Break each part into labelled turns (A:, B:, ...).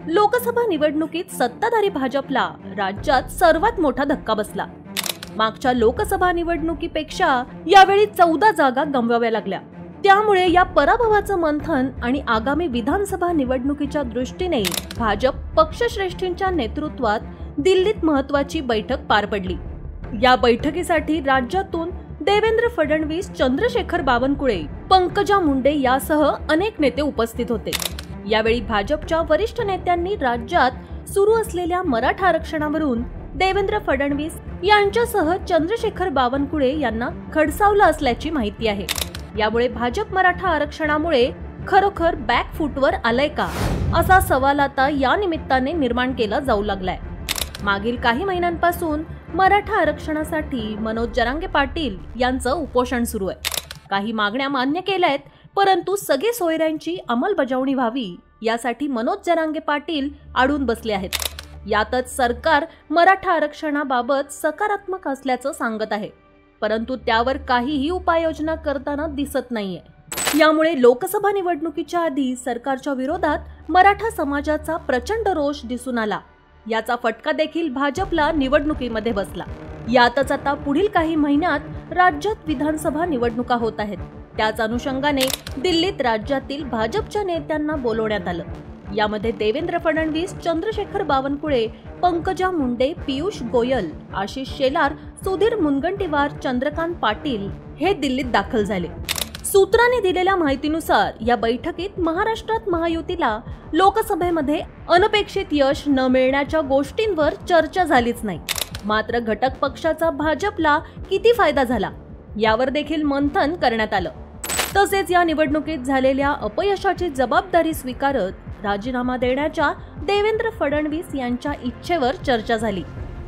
A: लोकसभा निवडणुकीत सत्ताधारी भाजपला राज्यात सर्वात मोठा धक्का बसला। मागच्या लोकसभा निवडणुकीपेक्षा यावेळी 14 जागा गमवाव्या लागल्या। त्यामुळे या पराभवाचं मंथन आणि आगामी विधानसभा निवडणुकीच्या दृष्टीने भाजप पक्षश्रेष्ठींच्या नेतृत्वात दिल्लीत महत्त्वाची बैठक पार पडली। या बैठकीसाठी राज्यातून देवेंद्र फडणवीस, चंद्रशेखर बावनकुळे, पंकजा मुंडे यासह अनेक नेते उपस्थित होते। यावेळी भाजपच्या वरिष्ठ नेत्यांनी राज्यात सुरू असलेल्या मराठा आरक्षणावरून देवेंद्र फडणवीस यांच्यासह चंद्रशेखर बावनकुळे यांना खडसावलं असल्याची माहिती आहे। यामुळे भाजप मराठा आरक्षणामुळे खरोखर बॅकफूटवर आलंय का, असा सवाल आता या निमित्ताने निर्माण केला जाऊ लागलाय। मागील काही महिन्यांपासून मराठा आरक्षणासाठी मनोज जरांगे पाटील यांचं उपोषण सुरू आहे। काही मागण्या मान्य केल्यात, परंतु सगळे सोयऱ्यांची अंमलबजावणी व्हावी यासाठी मनोज जरांगे पाटील अडून बसले आहेत। यातच सरकार मराठा आरक्षणाबाबत सकारात्मक असल्याचं सांगत आहे, परंतु त्यावर काहीही उपाययोजना करताना दिसत नाहीये। यामुळे लोकसभा निवडणुकीच्या आधी सरकारच्या विरोधात मराठा समाजाचा प्रचंड रोष दिसून आला। याचा फटका देखील भाजपला निवडणुकीमध्ये बसला। यातच आता पुढील काही महिन्यात राज्यात विधानसभा निवडणुका होत आहेत। त्याच अनुषंगाने दिल्लीत राज्यातील भाजपच्या नेत्यांना बोलवण्यात आलं। यामध्ये देवेंद्र फडणवीस, चंद्रशेखर बावनकुळे, पंकजा मुंडे, पियुष गोयल, आशिष शेलार, सुधीर मुनगंटीवार, चंद्रकांत पाटील हे दिल्लीत दाखल झाले। सूत्रांनी दिलेल्या माहितीनुसार या बैठकीत महाराष्ट्रात महायुतीला लोकसभेमध्ये अनपेक्षित यश न मिळण्याच्या गोष्टींवर चर्चा झालीच नाही। मात्र घटक पक्षाचा भाजपला किती फायदा झाला यावर देखील मंथन करण्यात आलं। तसेच या निवडणुकीत झालेल्या अपयशाची जबाबदारी स्वीकारत राजीनामा देण्याच्या देवेंद्र फडणवीस यांच्या इच्छेवर चर्चा झाली।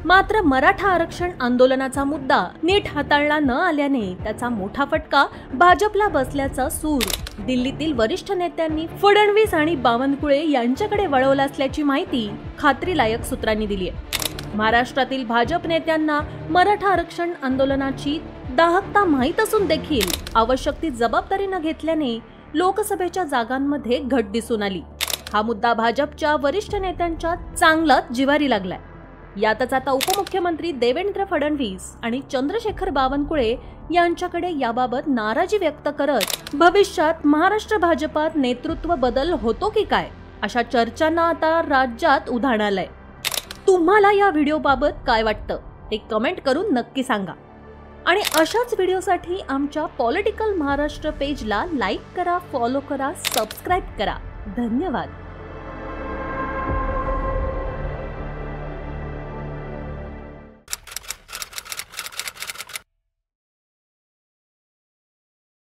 A: मात्र मराठा आरक्षण आंदोलनाचा मुद्दा नीट हाताळला न आल्याने त्याचा मोठा फटका भाजपला बसल्याचा सूर दिल्लीतील वरिष्ठ नेत्यांनी फडणवीस आणि बावनकुळे यांच्याकडे वळवला असल्याची माहिती खात्रीलायक सूत्रांनी दिली आहे। महाराष्ट्रातील भाजप नेत्यांना मराठा आरक्षण आंदोलनाची दाहकता माहीत असून देखील आवश्यक ती जबाबदारी न घेतल्याने लोकसभेच्या जागांमध्ये घट दिसून आली। हा मुद्दा भाजपच्या वरिष्ठ नेत्यांच्या चांगलाच जिव्हारी लागलाय। यातच आता उपमुख्यमंत्री देवेंद्र फडणवीस आणि चंद्रशेखर बावनकुळे यांच्याकडे याबाबत नाराजी व्यक्त करत भविष्यात महाराष्ट्र भाजपात नेतृत्व बदल होतो की काय अशा चर्चांना आता राज्यात उधाण आलंय। तुम्हाला या व्हिडिओबाबत काय वाटतं ते कमेंट करून नक्की सांगा आणि अशाच व्हिडिओसाठी आमच्या पॉलिटिकल महाराष्ट्र पेजला लाईक करा, फॉलो करा, सबस्क्राईब करा। धन्यवाद।